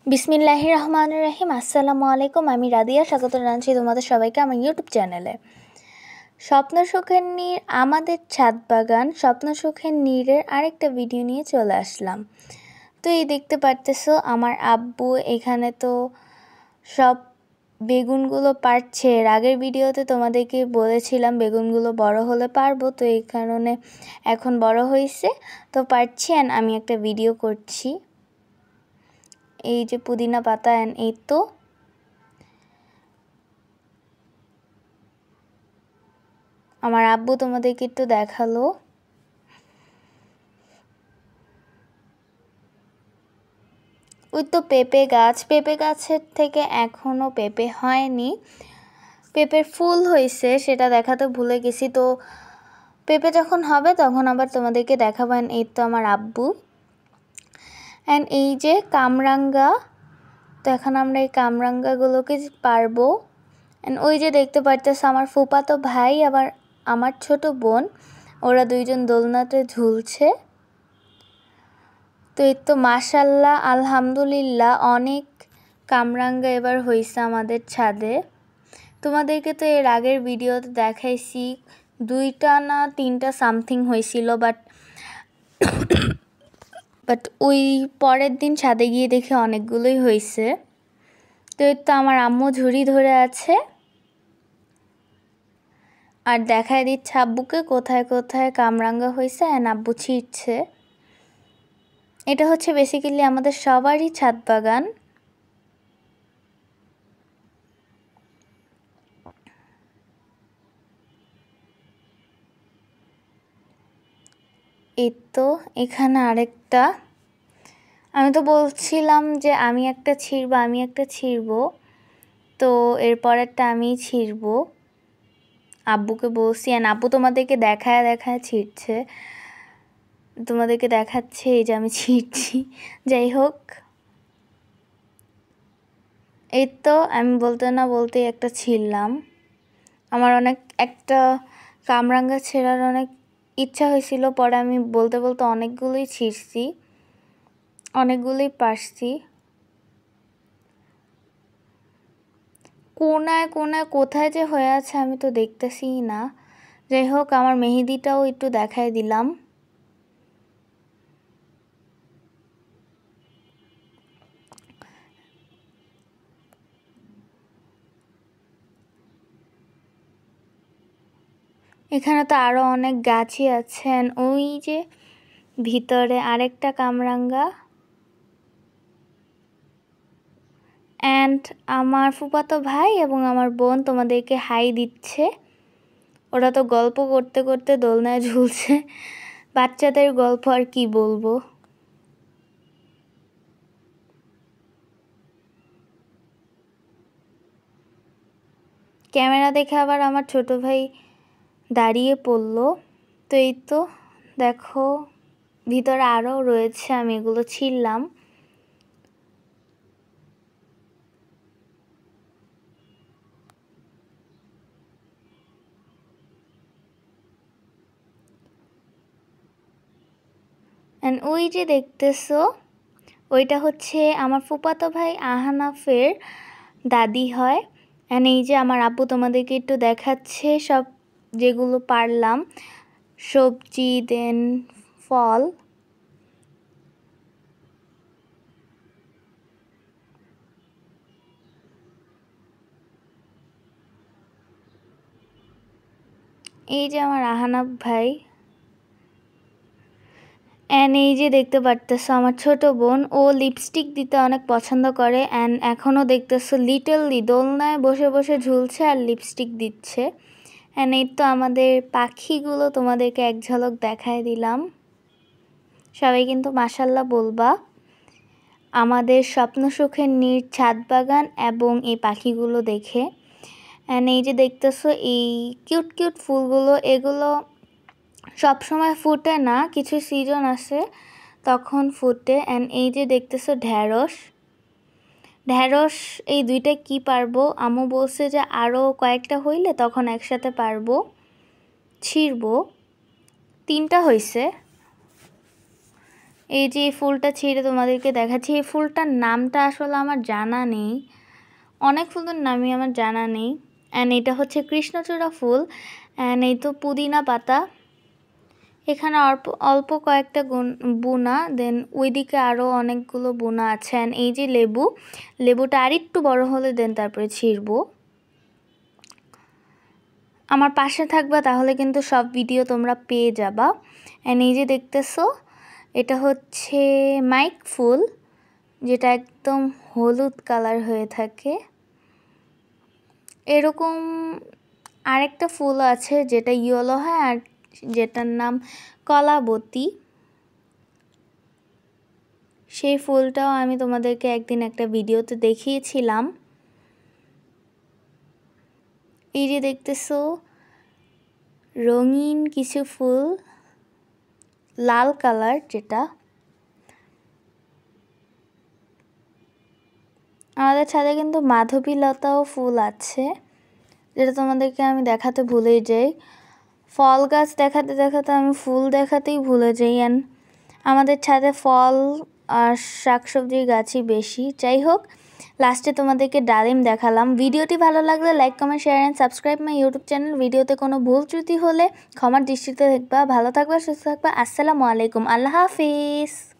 বিসমিল্লাহির রহমানির রহিম। আসসালামু আলাইকুম। আমি রাদিয়া, স্বাগত জানাচ্ছি তোমাদের সবাইকে আমার ইউটিউব চ্যানেলে। স্বপ্ন সুখের নীড়, আমাদের ছাদ বাগান স্বপ্ন সুখের নীড়ের আরেকটা ভিডিও নিয়ে চলে আসলাম। তো এই দেখতে পারতেছো আমার আব্বু এখানে তো সব বেগুনগুলো পাড়ছে। এর আগের ভিডিওতে তোমাদেরকে বলেছিলাম বেগুনগুলো বড় হলে পারবো, তো এই কারণে এখন বড় হয়েছে তো পারছি। আমি একটা ভিডিও করছি। এই যে পুদিনা পাতা, এই তো আমার আব্বু তোমাদেরকে একটু দেখালো। ওই তো পেঁপে গাছের থেকে এখনো পেঁপে হয়নি, পেঁপের ফুল হয়েছে, সেটা দেখাতে ভুলে গেছি। তো পেঁপে যখন হবে তখন আবার তোমাদেরকে দেখাবেন। এই তো আমার আব্বু এই যে কামরাঙ্গা, তো এখন আমরা এই কামরাঙ্গাগুলোকে পারবো। ওই যে দেখতে পারতেছে আমার ফুফাতো ভাই আবার আমার ছোট বোন, ওরা দুইজন দোলনাতে ঝুলছে। তো এই তো মাশাল্লাহ আলহামদুলিল্লাহ অনেক কামরাঙ্গা এবার হয়েছে আমাদের ছাদে। তোমাদেরকে তো এর আগের ভিডিওতে দেখাইছি 2টা না 3টা সামথিং হয়েছিল, বাট ওই পরের দিন ছাদে গিয়ে দেখে অনেকগুলোই হয়েছে। তো এই তো আমার আম্মু ঝুড়ি ধরে আছে আর দেখায় দিচ্ছে আব্বুকে কোথায় কোথায় কামরাঙ্গা হয়েছে। আব্বু ছিঁড়ছে। এটা হচ্ছে বেসিক্যালি আমাদের সবারই ছাদ বাগান। এই তো এখানে আরেকটা। আমি তো বলছিলাম যে আমি একটা ছিঁড়বো, তো এরপরেরটা আমি ছিঁড়বো। আব্বুকে বলছি আব্বু তোমাদেরকে দেখায় ছিঁড়ছে, তোমাদেরকে দেখাচ্ছে এই যে আমি ছিঁড়ছি। যাই হোক, এই তো আমি বলতে না বলতে একটা ছিঁড়লাম। আমার একটা কামরাঙ্গা ছেঁড়ার অনেক ইচ্ছা হয়েছিল, পরে আমি বলতে বলতে অনেকগুলোই ছিঁড়ছি, অনেকগুলোই পারছি। কোনায় কোনায় কোথায় যে হয়ে আছে আমি তো দেখতেছি না। যাই হোক, আমার মেহেদিটাও একটু দেখাই দিলাম। এখানে তো আরও অনেক গাছই আছেন। ওই যে ভিতরে আরেকটা কামরাঙ্গা। আমার ফুফাতো ভাই এবং আমার বোন তোমাদেরকে হাই দিচ্ছে। ওরা তো গল্প করতে করতে দোলনায় ঝুলছে। বাচ্চাদের গল্প আর কি বলবো। ক্যামেরা দেখে আবার আমার ছোট ভাই দাঁড়িয়ে পড়লো। তো এই তো দেখো ভিতরে আরও রয়েছে, আমি এগুলো ছিঁড়লাম। ওই যে দেখতেছো ওইটা হচ্ছে আমার ফুফাতো ভাই আহানাফের দাদি হয়। এই যে আমার আব্বু তোমাদেরকে একটু দেখাচ্ছে সব যেগুলো পারলাম, সবজি দেন ফল। এই যে আমার আহানাফ ভাই। এই যে দেখতে পারতেছো আমার ছোট বোন, ও লিপস্টিক দিতে অনেক পছন্দ করে। এখনও দেখতেছো লিটলি দোলনায় বসে বসে ঝুলছে আর লিপস্টিক দিচ্ছে। এই তো আমাদের পাখিগুলো তোমাদেরকে এক ঝলক দেখায় দিলাম। সবাই কিন্তু মাশাল্লাহ বলবা আমাদের স্বপ্ন সুখের নীড় ছাদ বাগান এবং এই পাখিগুলো দেখে। এই যে দেখতেছো এই কিউট কিউট ফুলগুলো, এগুলো সব সময় ফুটে না, কিছু সিজন আছে তখন ফুটে। এই যে দেখতেছো ঢ্যাঁড়স, এই 2টা কি পারবো, আম্মু বলছে যে আরও কয়েকটা হইলে তখন একসাথে পারবো, ছিঁড়বো। 3টা হয়েছে। এই যে এই ফুলটা ছিঁড়ে তোমাদেরকে দেখাচ্ছি, এই ফুলটার নামটা আসলে আমার জানা নেই, অনেক ফুলের নামই আমার জানা নেই। অ্যান্ড এটা হচ্ছে কৃষ্ণচূড়া ফুল। অ্যান্ড এই তো পুদিনা পাতা, এখানে অল্প অল্প কয়েকটা বুনা, দেন ওইদিকে আরও অনেকগুলো বুনা আছে। অ্যান্ড এই যে লেবুটা আর একটু বড় হলে দেন তারপরে ছিঁড়বো। আমার পাশে থাকবা, তাহলে কিন্তু সব ভিডিও তোমরা পেয়ে যাবা। অ্যান্ড এই যে দেখতেছো, এটা হচ্ছে মাইক ফুল, যেটা একদম হলুদ কালার হয়ে থাকে। এরকম আরেকটা ফুল আছে যেটা ইয়েলো হয়, আর যেটার নাম কলাবতী। সেই ফুলটাও আমি তোমাদেরকে একদিন একটা ভিডিওতে দেখিয়েছিলাম। এই যে দেখতেছো রঙিন কিছু ফুল, লাল কালার যেটা। আমাদের ছাদে কিন্তু মাধবীলতাও ফুল আছে, যেটা তোমাদেরকে আমি দেখাতে ভুলেই যাই। ফল গাছ দেখাতে দেখাতে আমি ফুল দেখাতেই ভুলে যাই। অ্যান্ড আমাদের ছাদে ফল আর শাকসবজির গাছই বেশি। যাই হোক, লাস্টে তোমাদেরকে ডালিম দেখালাম। ভিডিওটি ভালো লাগলে like, comment, share and subscribe my YouTube channel. ভিডিওতে কোনো ভুল ত্রুটি হলে ক্ষমার দৃষ্টিতে দেখবা। ভালো থাকবা, সুস্থ থাকবা। আসসালামু আলাইকুম, আল্লাহ হাফিজ।